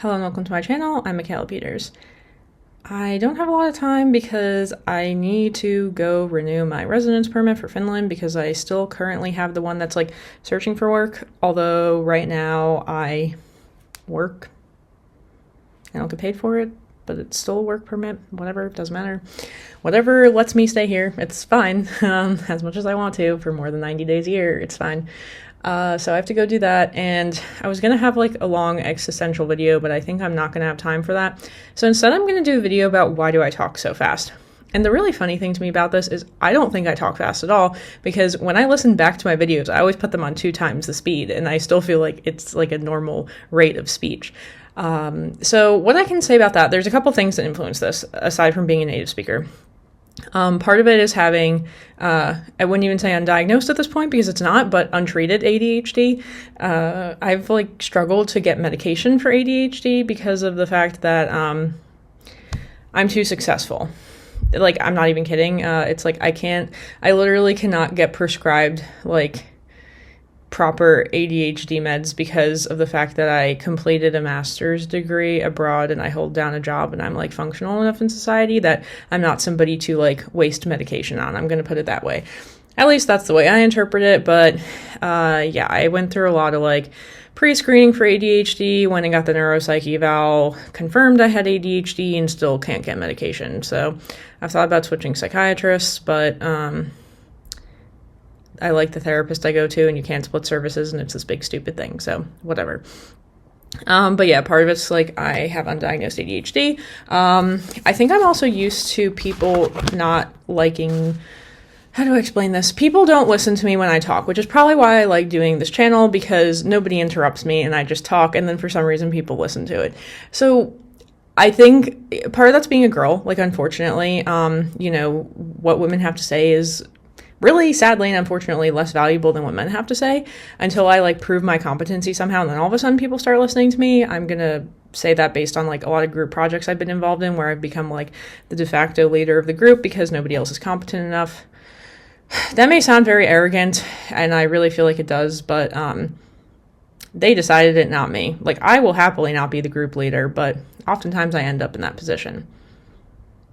Hello and welcome to my channel. I'm Michaela Peters. I don't have a lot of time because I need to go renew my residence permit for Finland because I still currently have the one that's like searching for work. Although right now I work. I don't get paid for it, but it's still a work permit. Whatever, doesn't matter. Whatever lets me stay here, it's fine. As much as I want to for more than 90 days a year, it's fine. So I have to go do that, and I was gonna have like a long existential video, but I think I'm not gonna have time for that. So instead I'm gonna do a video about why do I talk so fast. And the really funny thing to me about this is I don't think I talk fast at all, because when I listen back to my videos, I always put them on 2 times the speed, and I still feel like it's like a normal rate of speech. So what I can say about that, there's a couple things that influence this, aside from being a native speaker. Part of it is having, I wouldn't even say undiagnosed at this point because it's not, but untreated ADHD. I've like struggled to get medication for ADHD because of the fact that I'm too successful. Like, I'm not even kidding. It's like I literally cannot get prescribed like proper ADHD meds because of the fact that I completed a master's degree abroad and I hold down a job and I'm like functional enough in society that I'm not somebody to like waste medication on. I'm going to put it that way. At least that's the way I interpret it. But yeah, I went through a lot of like pre-screening for ADHD, went and got the neuropsych eval, confirmed I had ADHD and still can't get medication. So I've thought about switching psychiatrists, but I like the therapist I go to, and you can't split services, and it's this big stupid thing, so whatever. But yeah, part of it's like I have undiagnosed ADHD. I think I'm also used to people not liking, how do I explain this? People don't listen to me when I talk, which is probably why I like doing this channel, because nobody interrupts me and I just talk, and then for some reason people listen to it. So I think part of that's being a girl, like unfortunately, you know, what women have to say is really, sadly and unfortunately, less valuable than what men have to say until I like prove my competency somehow, and then all of a sudden people start listening to me. I'm gonna say that based on like a lot of group projects I've been involved in where I've become like the de facto leader of the group because nobody else is competent enough. That may sound very arrogant, and I really feel like it does, but they decided it, not me. Like, I will happily not be the group leader, but oftentimes I end up in that position.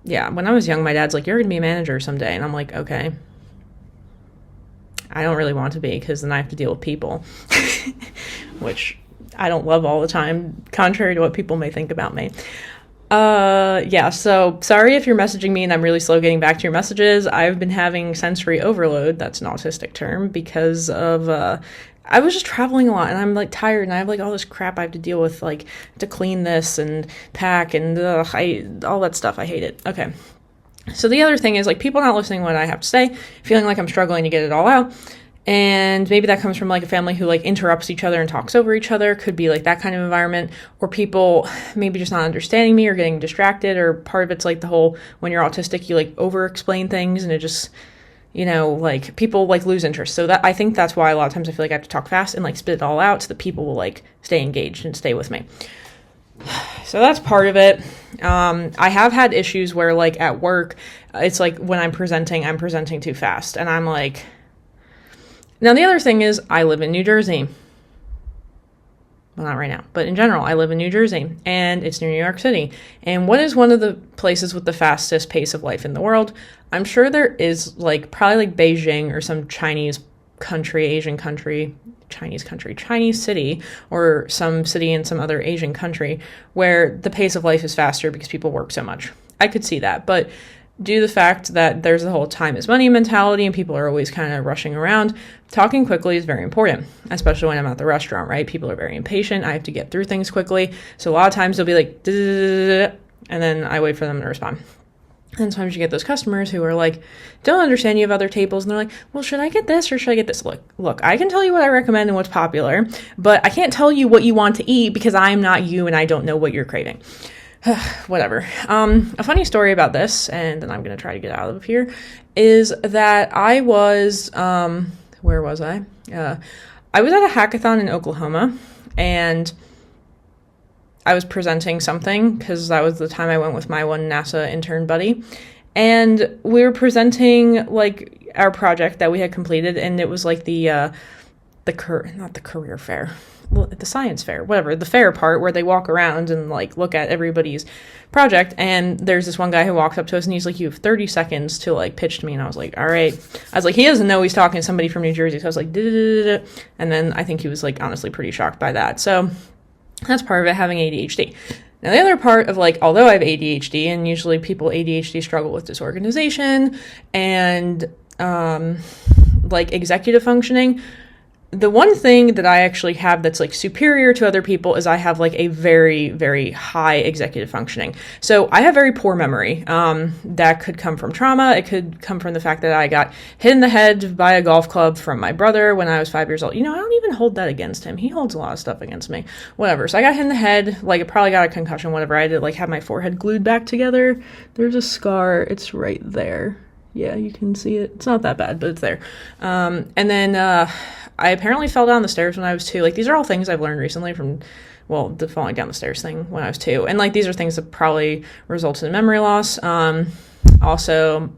Yeah, when I was young, my dad's like, "You're gonna be a manager someday," and I'm like, okay. I don't really want to be, because then I have to deal with people, which I don't love all the time, contrary to what people may think about me. Yeah, so sorry if you're messaging me and I'm really slow getting back to your messages. I've been having sensory overload, that's an autistic term, because of, I was just traveling a lot, and I'm like tired, and I have like all this crap I have to deal with, like to clean this and pack and all that stuff. I hate it. Okay. So the other thing is like people not listening to what I have to say, feeling like I'm struggling to get it all out. And maybe that comes from like a family who like interrupts each other and talks over each other. Could be like that kind of environment, or people maybe just not understanding me or getting distracted, or part of it's like the whole, when you're autistic, you like over explain things and it just, you know, like people like lose interest. So that, I think that's why a lot of times I feel like I have to talk fast and like spit it all out so that people will like stay engaged and stay with me. So that's part of it. I have had issues where like at work, it's like when I'm presenting too fast, and I'm like, now the other thing is I live in New Jersey. Well, not right now, but in general, I live in New Jersey, and it's near New York City. And what is one of the places with the fastest pace of life in the world? I'm sure there is like probably like Beijing or some Chinese country, Asian country, Chinese city, or some city in some other Asian country where the pace of life is faster because people work so much. I could see that, but due to the fact that there's the whole time is money mentality and people are always kind of rushing around, talking quickly is very important, especially when I'm at the restaurant, right? People are very impatient. I have to get through things quickly. So a lot of times they'll be like, and then I wait for them to respond. And sometimes you get those customers who are like, don't understand, you have other tables, and they're like, well, should I get this or should I get this? Look, I can tell you what I recommend and what's popular, but I can't tell you what you want to eat because I'm not you and I don't know what you're craving. Whatever. A funny story about this, and then I'm going to try to get out of here, is that I was, where was I? I was at a hackathon in Oklahoma, and I was presenting something because that was the time I went with my one NASA intern buddy, and we were presenting like our project that we had completed, and it was like the not the career fair, well, the science fair, whatever, the fair part where they walk around and like look at everybody's project. And there's this one guy who walks up to us and he's like, you have 30 seconds to like pitch to me. And I was like, all right. I was like, he doesn't know he's talking to somebody from New Jersey. So I was like, "Duh." And then I think he was like honestly pretty shocked by that. So that's part of it, having ADHD. Now, the other part of like, although I have ADHD, and usually people ADHD struggle with disorganization and like executive functioning, the one thing that I actually have that's like superior to other people is I have like a very, very high executive functioning. So I have very poor memory. That could come from trauma. It could come from the fact that I got hit in the head by a golf club from my brother when I was 5 years old. You know, I don't even hold that against him. He holds a lot of stuff against me. Whatever. So I got hit in the head. Like, I probably got a concussion, whatever. I had to like have my forehead glued back together. There's a scar. It's right there. Yeah, you can see it. It's not that bad, but it's there. And then I apparently fell down the stairs when I was 2. Like, these are all things I've learned recently from, well, the falling down the stairs thing when I was 2. And, like, these are things that probably resulted in memory loss. Also,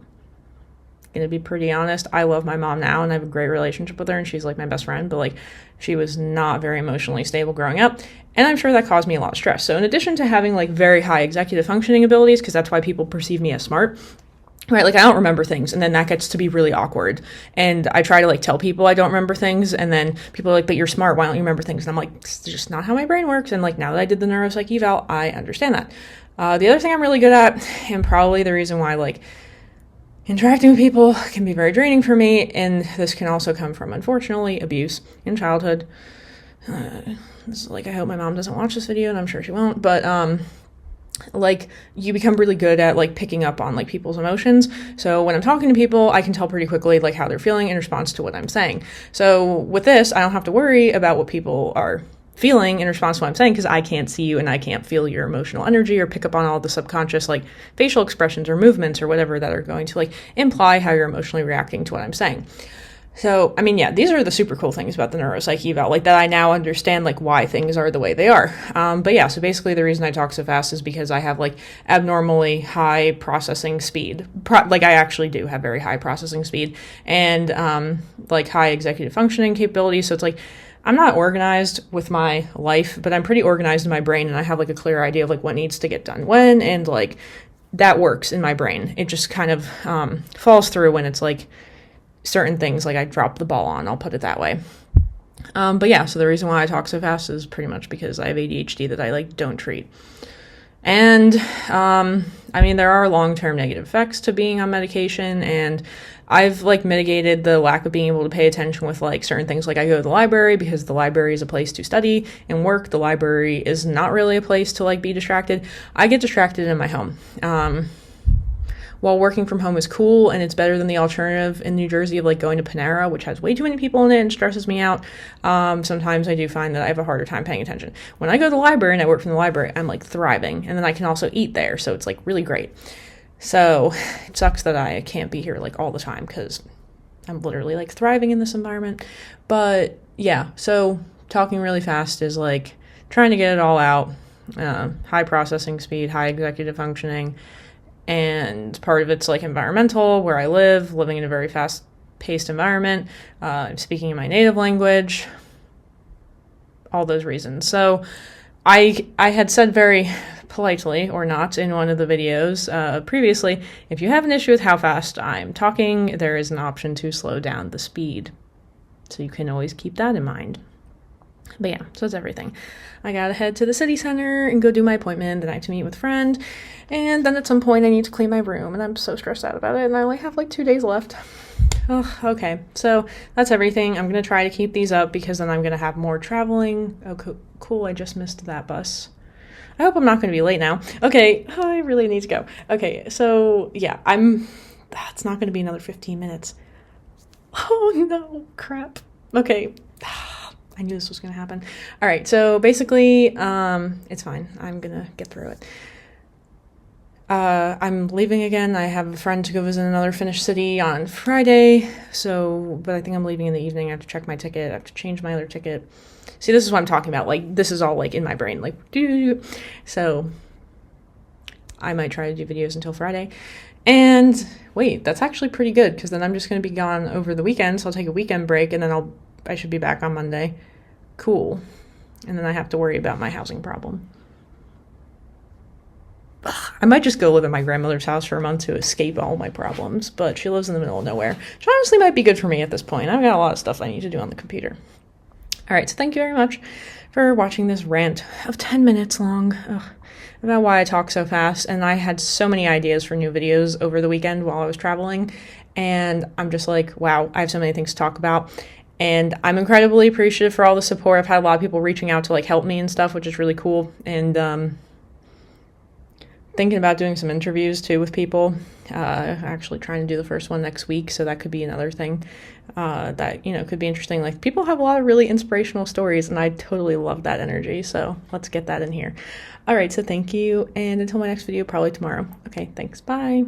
gonna be pretty honest, I love my mom now, and I have a great relationship with her, and she's, like, my best friend. But, like, she was not very emotionally stable growing up. And I'm sure that caused me a lot of stress. So in addition to having, like, very high executive functioning abilities, because that's why people perceive me as smart, right, like I don't remember things, and then that gets to be really awkward. And I try to like tell people I don't remember things, and then people are like, but you're smart, why don't you remember things? And I'm like, it's just not how my brain works. And like now that I did the neuropsych eval, I understand that. The other thing I'm really good at, and probably the reason why like interacting with people can be very draining for me, and this can also come from, unfortunately, abuse in childhood. This is like, I hope my mom doesn't watch this video, and I'm sure she won't, but like you become really good at like picking up on like people's emotions. So when I'm talking to people, I can tell pretty quickly like how they're feeling in response to what I'm saying. So with this, I don't have to worry about what people are feeling in response to what I'm saying, because I can't see you and I can't feel your emotional energy or pick up on all the subconscious like facial expressions or movements or whatever that are going to like imply how you're emotionally reacting to what I'm saying. So, I mean, yeah, these are the super cool things about the neuropsych eval, like that I now understand like why things are the way they are. But yeah, so basically the reason I talk so fast is because I have like abnormally high processing speed. Like I actually do have very high processing speed and like high executive functioning capabilities. So it's like, I'm not organized with my life, but I'm pretty organized in my brain, and I have like a clear idea of like what needs to get done when, and like that works in my brain. It just kind of falls through when it's like certain things like I drop the ball on, I'll put it that way. But yeah, so the reason why I talk so fast is pretty much because I have ADHD that I like don't treat. And I mean, there are long-term negative effects to being on medication, and I've like mitigated the lack of being able to pay attention with like certain things. Like I go to the library because the library is a place to study and work. The library is not really a place to like be distracted. I get distracted in my home. While working from home is cool, and it's better than the alternative in New Jersey of like going to Panera, which has way too many people in it and stresses me out, sometimes I do find that I have a harder time paying attention. When I go to the library and I work from the library, I'm like thriving, and then I can also eat there, so it's like really great. So it sucks that I can't be here like all the time, because I'm literally like thriving in this environment. But yeah, so talking really fast is like trying to get it all out. High processing speed, high executive functioning. And part of it's like environmental, where I live, living in a very fast-paced environment. I'm speaking in my native language, all those reasons. So I had said very politely, or not, in one of the videos previously, if you have an issue with how fast I'm talking, there is an option to slow down the speed. So you can always keep that in mind. But yeah, so that's everything. I gotta head to the city center and go do my appointment, then I have to meet with a friend, and then at some point I need to clean my room, and I'm so stressed out about it, and I only have like 2 days left. Oh, okay, so that's everything. I'm gonna try to keep these up, because then I'm gonna have more traveling. Oh, cool, I just missed that bus. I hope I'm not gonna be late now. Okay, I really need to go. Okay, so yeah, it's not gonna be another 15 minutes. Oh no, crap. Okay. I knew this was going to happen. All right, so basically, it's fine. I'm going to get through it. I'm leaving again. I have a friend to go visit another Finnish city on Friday, but I think I'm leaving in the evening. I have to check my ticket. I have to change my other ticket. See, this is what I'm talking about. Like, this is all, like, in my brain. Like, so I might try to do videos until Friday. And wait, that's actually pretty good, because then I'm just going to be gone over the weekend, so I'll take a weekend break, and then I'll I should be back on Monday. Cool. And then I have to worry about my housing problem. I might just go live at my grandmother's house for a month to escape all my problems, but she lives in the middle of nowhere, which honestly might be good for me at this point. I've got a lot of stuff I need to do on the computer. All right, so thank you very much for watching this rant of 10 minutes long about why I talk so fast. And I had so many ideas for new videos over the weekend while I was traveling, and I'm just like, wow, I have so many things to talk about. And I'm incredibly appreciative for all the support. I've had a lot of people reaching out to like help me and stuff, which is really cool. And thinking about doing some interviews too with people. Actually trying to do the first one next week, so that could be another thing that, you know, could be interesting. Like, people have a lot of really inspirational stories, and I totally love that energy, so let's get that in here. All right, so thank you, and until my next video, probably tomorrow. Okay, thanks, bye.